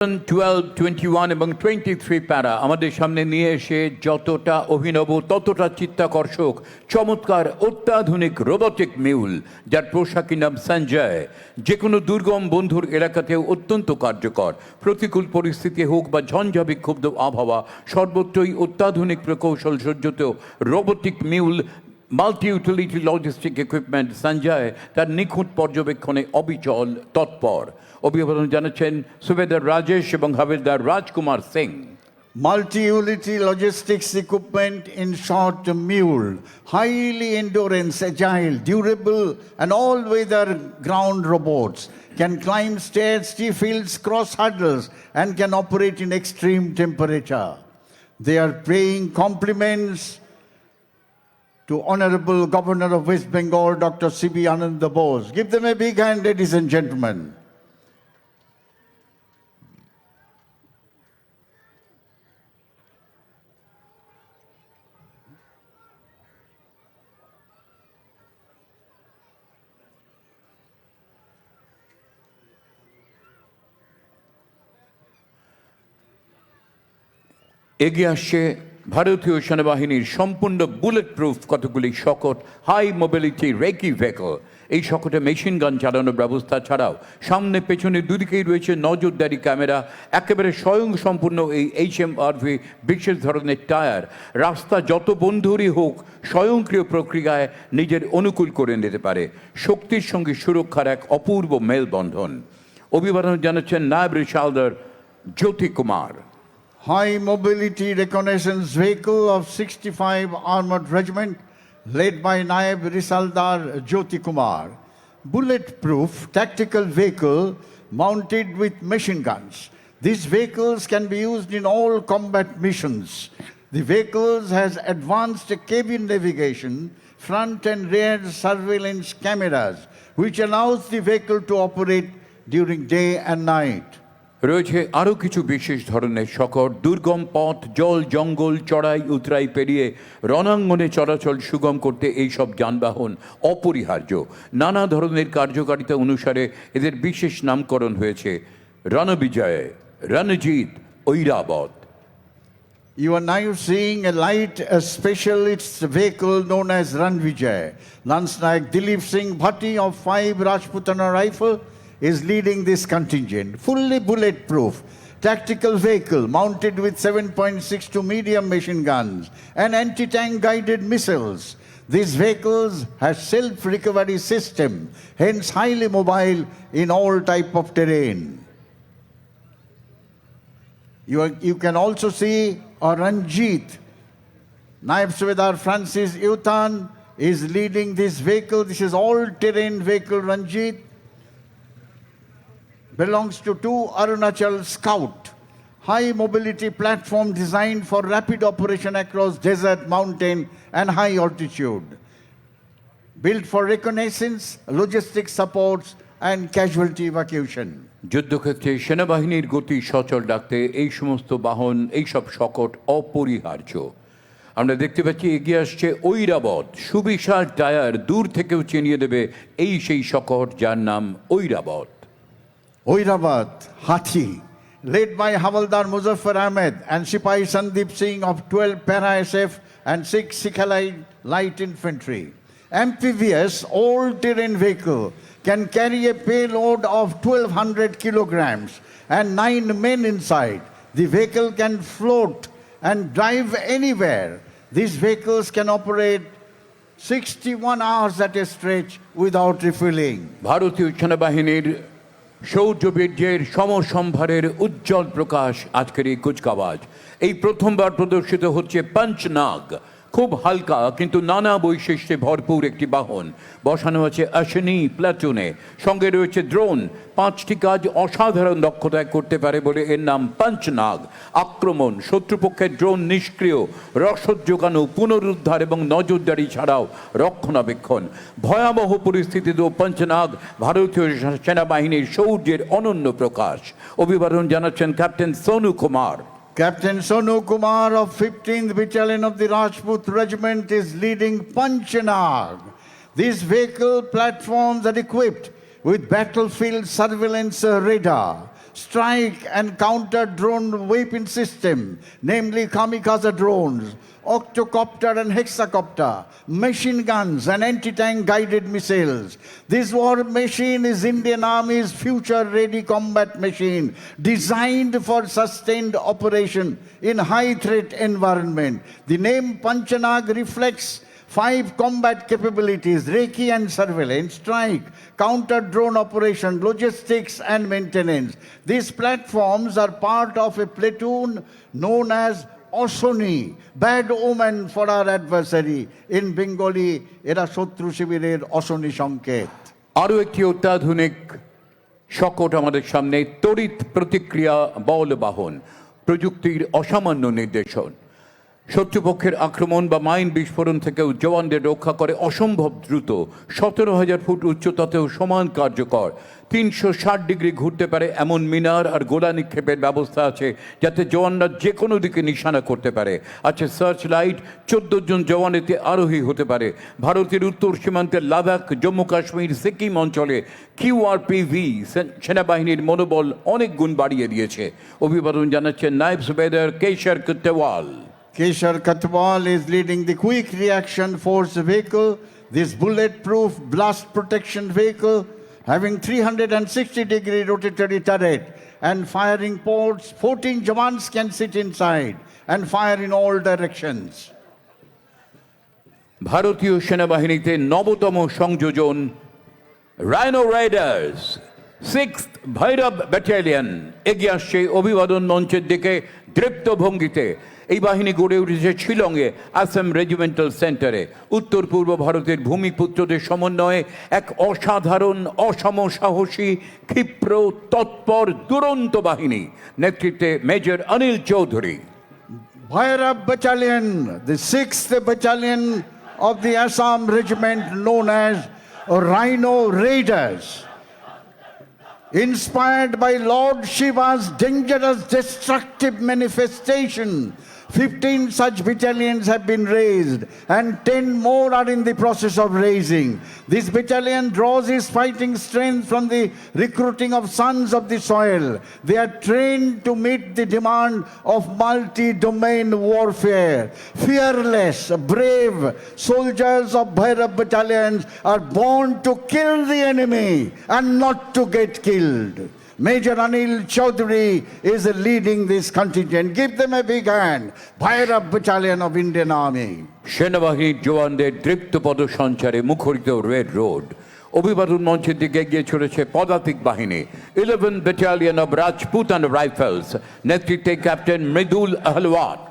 12, 21 এবং 23 প্যারা আমাদের সামনে নিয়ে এসে যতটা অভিনব ততটা চিত্তাকর্ষক চমৎকার অত্যাধুনিক রোবটিক মিউল যার পোশাকি নাম সঞ্জয়, যে কোনো দুর্গম বন্ধুর এলাকাতেও অত্যন্ত কার্যকর। প্রতিকূল পরিস্থিতি হোক বা ঝঞ্ঝা বিক্ষুব্ধ আবহাওয়া, সর্বত্রই অত্যাধুনিক প্রকৌশল সজ্জিত robotic mule multi utility logistic equipment Sanjay তার নিখুঁত পর্যবেক্ষণে অবিচল তৎপর। অভিবাদন জানাচ্ছেন সুবেদার রাজেশ এবং হাবিলদার রাজকুমার Singh. Multi-utility logistics equipment, in short, mule, highly endurance, agile, durable, and all-weather ground robots, can climb stairs, steep hills, cross hurdles, and can operate in extreme temperature. They are paying compliments to Honorable Governor of West Bengal, Dr. C.B. Ananda Bose. Give them a big hand, ladies and gentlemen. এগিয়ে আসছে ভারতীয় সেনাবাহিনীর সম্পূর্ণ bullet proof কতগুলি শকট high mobility reiki vehicle. এই শকটে machine gun চালানোর ব্যবস্থা ছাড়াও সামনে পেছনে দুদিকেই রয়েছে নজরদারি ক্যামেরা। একেবারে স্বয়ংসম্পূর্ণ এই HMRV বিশেষ ধরনের টায়ার রাস্তা যত বন্ধুরই হোক স্বয়ংক্রিয় প্রক্রিয়ায় নিজের অনুকূল করে নিতে পারে। শক্তির সঙ্গে সুরক্ষার এক অপূর্ব মেলবন্ধন। অভিবাদন জানাচ্ছেন নায়ব রিশালদার জ্যোতি Kumar. High mobility reconnaissance vehicle of 65 Armored Regiment, led by Naib Risaldar Jyoti Kumar. Bulletproof tactical vehicle mounted with machine guns. These vehicles can be used in all combat missions. The vehicles has advanced cabin navigation, front and rear surveillance cameras, which allows the vehicle to operate during day and night. রয়েছে আরও কিছু বিশেষ ধরনের শকট। দুর্গম পথ, জল, জঙ্গল, চড়াই উতরাই পেরিয়ে রণাঙ্গনে চলাচল সুগম করতে এইসব যানবাহন অপরিহার্য। নানা ধরনের কার্যকারিতা অনুসারে এদের বিশেষ নামকরণ হয়েছে Ranbijay, Ranjit, Airavat. You are now seeing a light, a specialist vehicle known as Ranvijay. Lance Naik Dilip Singh Bhatti of 5 Rajputana Rifle is leading this contingent. Fully bulletproof, tactical vehicle mounted with 7.62 medium machine guns and anti-tank guided missiles. These vehicles have self-recovery system, hence highly mobile in all type of terrain. You can also see a Ranjit. Naib Subedar Francis Yutan is leading this vehicle. This is all-terrain vehicle Ranjit. Belongs to 2 Arunachal Scout, high mobility platform designed for rapid operation across desert, mountain and high altitude. Built for reconnaissance, logistics supports and casualty evacuation. যুদ্ধক্ষেত্রে সেনাবাহিনীর গতি সচল রাখতে এই সমস্ত বাহন, এইসব শকট অপরিহার্য। আমরা দেখতে পাচ্ছি এগিয়ে আসছে ঐরাবত। সুবিশাল টায়ার দূর থেকেও চিনিয়ে দেবে এই সেই শকট যার নাম Airavat. Oirabat, Hathi, led by Havaldar Muzaffar Ahmed and Sipai Sandeep Singh of 12 Para SF and 6 Sikhalai Light Infantry. Amphibious all-terrain vehicle can carry a payload of 1200 kilograms and 9 men inside. The vehicle can float and drive anywhere. These vehicles can operate 61 hours at a stretch without refueling. ভারতীয় সেনাবাহিনীর শৌর্যবীর্যের সমসম্ভারের উজ্জ্বল প্রকাশ আজকের এই কুচকাওয়াজ। এই প্রথমবার প্রদর্শিত হচ্ছে পঞ্চনাগ। খুব হালকা কিন্তু নানা বৈশিষ্ট্যে ভরপুর একটি বাহন। বসানো আছে অশ্বিনী প্লাটুনে। সঙ্গে রয়েছে ড্রোন। 5টি কাজ অসাধারণ দক্ষতায় করতে পারে বলে এর নাম পঞ্চনাগ। আক্রমণ, শত্রুপক্ষের ড্রোন নিষ্ক্রিয়, রসদ যোগানো, পুনরুদ্ধার এবং নজরদারি ছাড়াও রক্ষণাবেক্ষণ। ভয়াবহ পরিস্থিতিতেও পঞ্চনাগ ভারতীয় সেনাবাহিনীর শৌর্যের অনন্য প্রকাশ। অভিবাদন জানাচ্ছেন captain Sonu Kumar. Captain Sonu Kumar of 15th Battalion of the Rajput Regiment is leading Panchanag. These vehicle platforms are equipped with battlefield surveillance radar, strike and counter drone weapon system, namely kamikaze drones, octocopter and hexacopter, machine guns and anti-tank guided missiles. This war machine is Indian Army's future-ready combat machine designed for sustained operation in high-threat environment. The name Panchanag reflects 5 combat capabilities: Reiki and surveillance, strike, counter-drone operation, logistics and maintenance. These platforms are part of a platoon known as Osoni, bad omen for our adversary. In Bengali, এরা শত্রু শিবিরের অশনি সংকেত। আরও একটি অত্যাধুনিক শকট আমাদের সামনে, তড়িৎ প্রতিক্রিয়া বল বাহন, প্রযুক্তির অসামান্য নির্দেশন। শত্রুপক্ষের আক্রমণ বা মাইন বিস্ফোরণ থেকেও জওয়ানদের রক্ষা করে অসম্ভব দ্রুত, 17,000 ফুট উচ্চতাতেও সমান কার্যকর। 360 ডিগ্রি ঘুরতে পারে এমন মিনার আর গোলা নিক্ষেপের ব্যবস্থা আছে, যাতে জওয়ানরা যে কোনো দিকে নিশানা করতে পারে। আছে সার্চ লাইট, 14 জন জওয়ান এতে আরোহী হতে পারে। ভারতের উত্তর সীমান্তের লাদাখ, জম্মু কাশ্মীর, সিকিম অঞ্চলে QRPV সেনাবাহিনীর মনোবল অনেক গুণ বাড়িয়ে দিয়েছে। অভিবাদন জানাচ্ছেন নায়েব সুবেদার কেশর কত্তেওয়াল। Keshar Katwal is leading the Quick Reaction Force vehicle, this bulletproof blast protection vehicle having 360-degree rotatory turret and firing ports. 14 Jawans can sit inside and fire in all directions. ভারতীয় সেনাবাহিনীতে নবতম সংযোজন rhino Riders 6th Bhairab battalion এগিয়ে আসছে অভিবাদন মঞ্চের দিকে দৃপ্ত ভঙ্গিতে। এই বাহিনী গড়ে উঠেছে শিলংয়ে আসাম রেজিমেন্টাল সেন্টারে। উত্তর পূর্ব ভারতের ভূমিপুত্রদের সমন্বয়ে এক অসাধারণ, অসমসাহসী, ক্ষিপ্র, তৎপর, দুরন্ত বাহিনী। নেতৃত্বে major Anil Chowdhury. Bhairab Battalion, the 6th battalion of the Assam regiment known as Rhino Raiders. Inspired by Lord Shiva's dangerous destructive manifestation, 15 such battalions have been raised and 10 more are in the process of raising. This battalion draws its fighting strength from the recruiting of sons of the soil. They are trained to meet the demand of multi-domain warfare. Fearless, brave soldiers of Bhairab battalions are born to kill the enemy and not to get killed. Major Anil Chaudhary is leading this contingent. Give them a big hand. Bhairab Battalion of Indian Army. সেনাবাহিনীর জওয়ানদের দৃপ্ত পদসঞ্চারে মুখরিত red road. অভিবাদন মঞ্চের দিকে এগিয়ে চলেছে পদাতিক বাহিনী 11 ব্যাটালিয়ন অব রাজপুতানা রাইফেলস, নেতৃত্বে ক্যাপ্টেন মৃদুল আহলওয়াত।